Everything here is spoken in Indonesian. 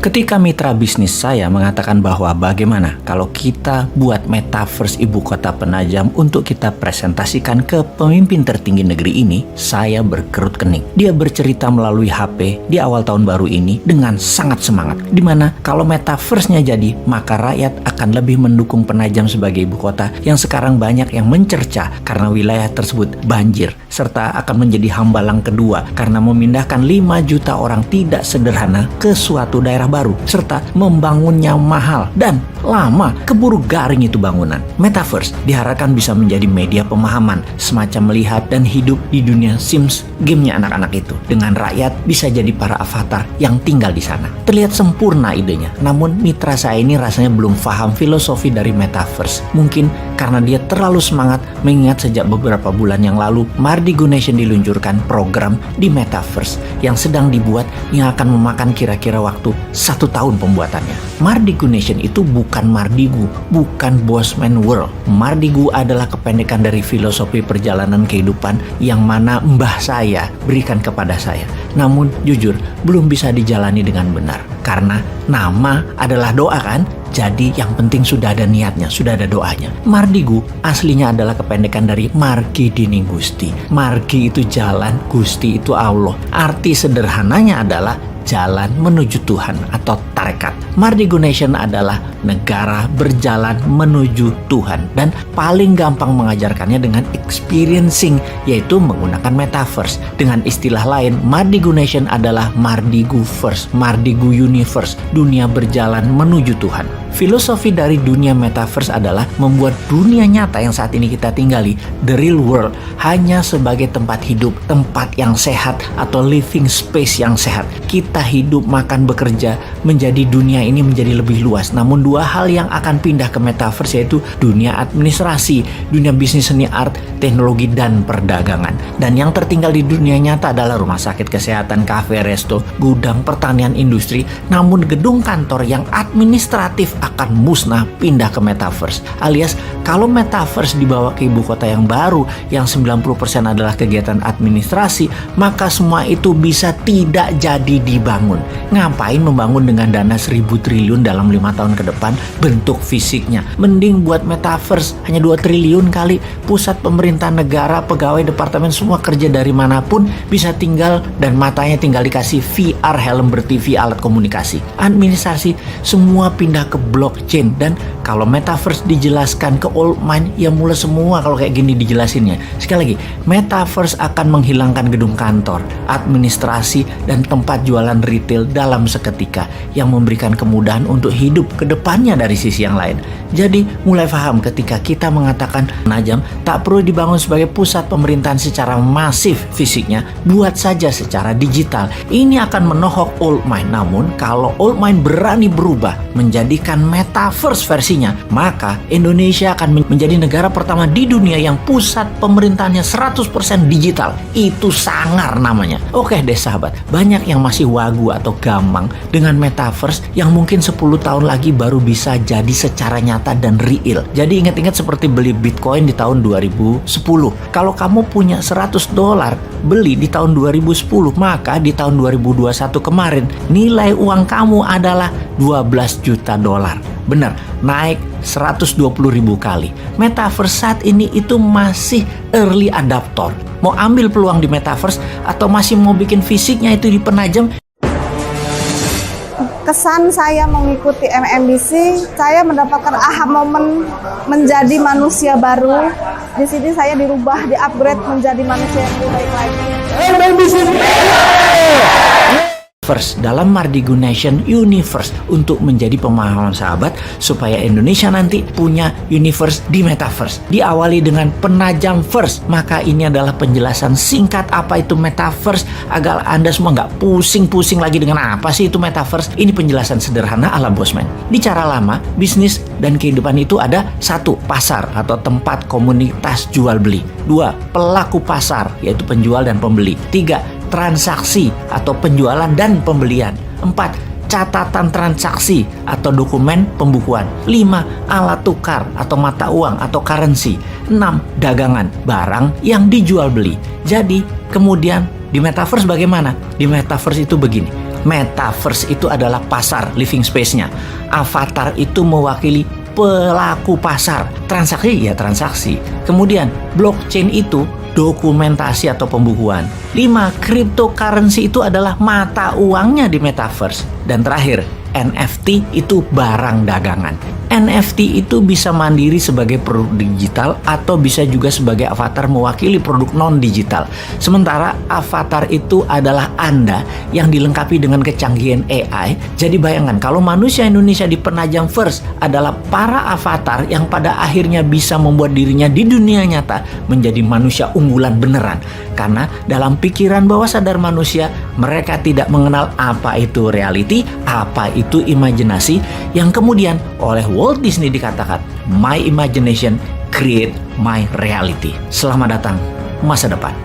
Ketika mitra bisnis saya mengatakan bahwa bagaimana kalau kita buat metaverse ibu kota penajam untuk kita presentasikan ke pemimpin tertinggi negeri ini, saya berkerut kening. Dia bercerita melalui HP di awal tahun baru ini dengan sangat semangat. Dimana kalau metaverse-nya jadi, maka rakyat akan lebih mendukung Penajam sebagai ibu kota yang sekarang banyak yang mencerca karena wilayah tersebut banjir, serta akan menjadi hambalang kedua karena memindahkan 5 juta orang tidak sederhana ke suatu daerah baru, serta membangunnya mahal dan lama, keburu garing itu bangunan. Metaverse diharapkan bisa menjadi media pemahaman, semacam melihat dan hidup di dunia Sims, gamenya anak-anak itu. Dengan rakyat bisa jadi para avatar yang tinggal di sana. Terlihat sempurna idenya, namun mitra saya ini rasanya belum paham filosofi dari metaverse. Mungkin karena dia terlalu semangat mengingat sejak beberapa bulan yang lalu Mardigu Nation diluncurkan program di metaverse yang sedang dibuat yang akan memakan kira-kira waktu 1 tahun pembuatannya. Mardigu Nation itu bukan Mardigu, bukan Bosman World. Mardigu adalah kependekan dari filosofi perjalanan kehidupan yang mana mbah saya berikan kepada saya. Namun jujur belum bisa dijalani dengan benar karena nama adalah doa kan? Jadi yang penting sudah ada niatnya, sudah ada doanya. Mardigu aslinya adalah kependekan dari Margi Dini Gusti. Margi itu jalan, Gusti itu Allah. Arti sederhananya adalah jalan menuju Tuhan atau tarekat. Mardigu Nation adalah negara berjalan menuju Tuhan dan paling gampang mengajarkannya dengan experiencing, yaitu menggunakan metaverse. Dengan istilah lain, Mardigu Nation adalah Mardigu First, Mardigu Universe, dunia berjalan menuju Tuhan. Filosofi dari dunia metaverse adalah membuat dunia nyata yang saat ini kita tinggali, the real world, hanya sebagai tempat hidup, tempat yang sehat atau living space yang sehat. Kita hidup, makan, bekerja, menjadi dunia ini menjadi lebih luas. Namun 2 hal yang akan pindah ke metaverse yaitu dunia administrasi, dunia bisnis seni art, teknologi, dan perdagangan. Dan yang tertinggal di dunia nyata adalah rumah sakit, kesehatan, kafe, resto, gudang, pertanian, industri. Namun gedung kantor yang administratif akan musnah pindah ke metaverse. Alias kalau metaverse dibawa ke ibu kota yang baru yang 90% adalah kegiatan administrasi, maka semua itu bisa tidak jadi dibangun. Ngapain membangun dengan dana 1.000 triliun dalam 5 tahun ke depan bentuk fisiknya? Mending buat metaverse hanya 2 triliun kali. Pusat pemerintahan negara, pegawai departemen semua kerja dari manapun bisa tinggal dan matanya tinggal dikasih VR, helm ber-TV, alat komunikasi. Administrasi semua pindah ke blockchain. Dan kalau metaverse dijelaskan ke old mind, ya mulai semua kalau kayak gini dijelasinnya. Sekali lagi, metaverse akan menghilangkan gedung kantor, administrasi, dan tempat jualan retail dalam seketika yang memberikan kemudahan untuk hidup ke depannya dari sisi yang lain. Jadi mulai paham ketika kita mengatakan Penajam tak perlu dibangun sebagai pusat pemerintahan secara masif fisiknya, buat saja secara digital. Ini akan menohok old mind. Namun kalau old mind berani berubah menjadikan metaverse versinya, maka Indonesia akan menjadi negara pertama di dunia yang pusat pemerintahannya 100% digital. Itu sangar namanya. Oke deh sahabat, banyak yang masih wagu atau gamang dengan metaverse yang mungkin 10 tahun lagi baru bisa jadi secara nyata dan real. Jadi ingat-ingat seperti beli Bitcoin di tahun 2010. Kalau kamu punya $100 beli di tahun 2010, maka di tahun 2021 kemarin nilai uang kamu adalah $12 juta. Benar, naik 120.000 kali. Metaverse saat ini itu masih early adapter. Mau ambil peluang di metaverse atau masih mau bikin fisiknya itu di Penajam? Kesan saya mengikuti MMBC, saya mendapatkan aha moment menjadi manusia baru. Di sini saya dirubah, di-upgrade menjadi manusia yang lebih baik lagi. MMBC dalam Mardigu Nation Universe untuk menjadi pemahaman sahabat supaya Indonesia nanti punya universe di metaverse. Diawali dengan Penajam First, maka ini adalah penjelasan singkat apa itu metaverse agar Anda semua nggak pusing-pusing lagi dengan apa sih itu metaverse. Ini penjelasan sederhana ala Bosman. Di cara lama, bisnis dan kehidupan itu ada 1. Pasar atau tempat komunitas jual beli. 2. Pelaku pasar yaitu penjual dan pembeli. 3. Transaksi atau penjualan dan pembelian. 4. Catatan transaksi atau dokumen pembukuan. 5. Alat tukar atau mata uang atau currency. 6. Dagangan, barang yang dijual beli. Jadi kemudian di metaverse bagaimana? Di metaverse itu begini. Metaverse itu adalah pasar living space-nya. Avatar itu mewakili pelaku pasar. Transaksi ya transaksi. Kemudian blockchain itu dokumentasi atau pembukuan. 5. Cryptocurrency itu adalah mata uangnya di metaverse. Dan terakhir, NFT itu barang dagangan. NFT itu bisa mandiri sebagai produk digital atau bisa juga sebagai avatar mewakili produk non-digital. Sementara avatar itu adalah Anda yang dilengkapi dengan kecanggihan AI. Jadi bayangkan kalau manusia Indonesia di Penajam First adalah para avatar yang pada akhirnya bisa membuat dirinya di dunia nyata menjadi manusia unggulan beneran. Karena dalam pikiran bawah sadar manusia, mereka tidak mengenal apa itu reality, apa itu imajinasi, yang kemudian oleh Walt Disney dikatakan, "My imagination create my reality." Selamat datang masa depan.